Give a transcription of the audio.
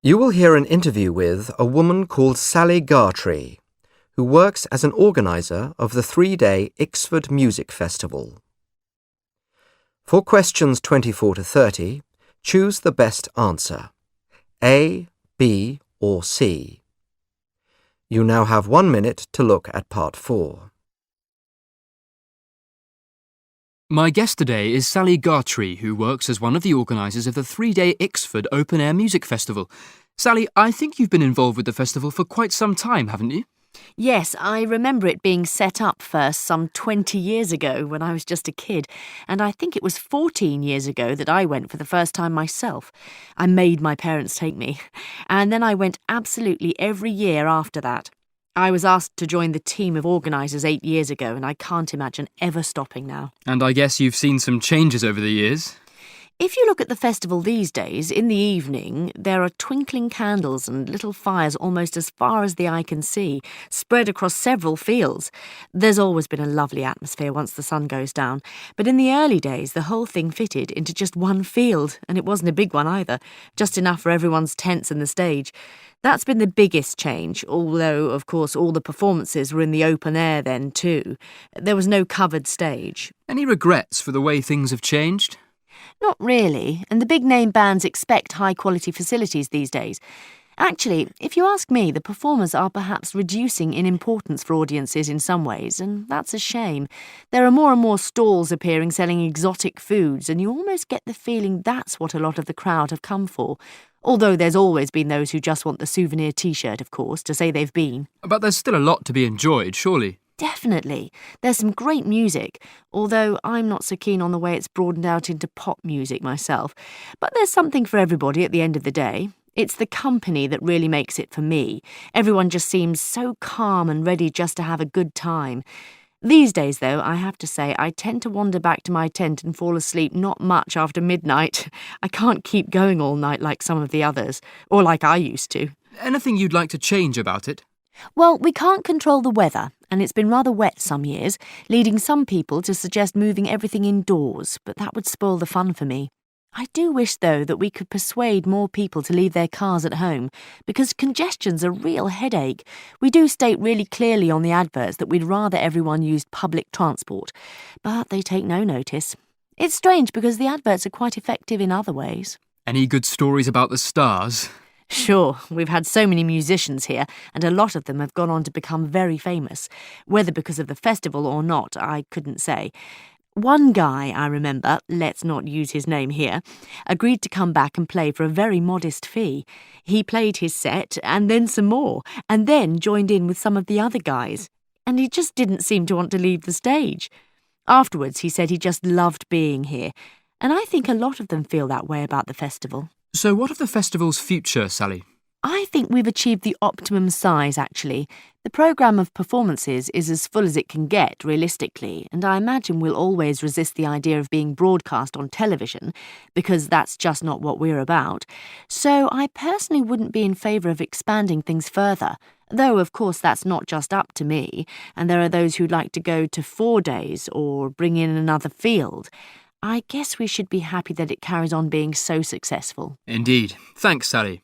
You will hear an interview with a woman called Sally Gartree, who works as an organiser of the 3-day Ixford Music Festival. For questions 24 to 30, choose the best answer, A, B or C. You now have 1 minute to look at part 4. My guest today is Sally Gartree, who works as one of the organisers of the 3-day Ixford Open Air Music Festival. Sally, I think you've been involved with the festival for quite some time, haven't you? Yes, I remember it being set up first some 20 years ago when I was just a kid, and I think it was 14 years ago that I went for the first time myself. I made my parents take me, and then I went absolutely every year after that. I was asked to join the team of organisers 8 years ago, and I can't imagine ever stopping now. And I guess you've seen some changes over the years. If you look at the festival these days, in the evening, there are twinkling candles and little fires almost as far as the eye can see, spread across several fields. There's always been a lovely atmosphere once the sun goes down, but in the early days the whole thing fitted into just one field, and it wasn't a big one either, just enough for everyone's tents and the stage. That's been the biggest change, although, of course, all the performances were in the open air then too. There was no covered stage. Any regrets for the way things have changed? Not really, and the big-name bands expect high-quality facilities these days. Actually, if you ask me, the performers are perhaps reducing in importance for audiences in some ways, and that's a shame. There are more and more stalls appearing selling exotic foods, and you almost get the feeling that's what a lot of the crowd have come for. Although there's always been those who just want the souvenir T-shirt, of course, to say they've been. But there's still a lot to be enjoyed, surely. Definitely. There's some great music, although I'm not so keen on the way it's broadened out into pop music myself. But there's something for everybody at the end of the day. It's the company that really makes it for me. Everyone just seems so calm and ready just to have a good time. These days, though, I have to say, I tend to wander back to my tent and fall asleep not much after midnight. I can't keep going all night like some of the others, or like I used to. Anything you'd like to change about it? Well, we can't control the weather, and it's been rather wet some years, leading some people to suggest moving everything indoors, but that would spoil the fun for me. I do wish, though, that we could persuade more people to leave their cars at home, because congestion's a real headache. We do state really clearly on the adverts that we'd rather everyone used public transport, but they take no notice. It's strange because the adverts are quite effective in other ways. Any good stories about the stars? Sure, we've had so many musicians here, and a lot of them have gone on to become very famous. Whether because of the festival or not, I couldn't say. One guy, I remember, let's not use his name here, agreed to come back and play for a very modest fee. He played his set, and then some more, and then joined in with some of the other guys. And he just didn't seem to want to leave the stage. Afterwards, he said he just loved being here, and I think a lot of them feel that way about the festival. So what of the festival's future, Sally? I think we've achieved the optimum size, actually. The programme of performances is as full as it can get, realistically, and I imagine we'll always resist the idea of being broadcast on television, because that's just not what we're about. So I personally wouldn't be in favour of expanding things further, though, of course, that's not just up to me, and there are those who'd like to go to 4 days or bring in another field. I guess we should be happy that it carries on being so successful. Indeed. Thanks, Sally.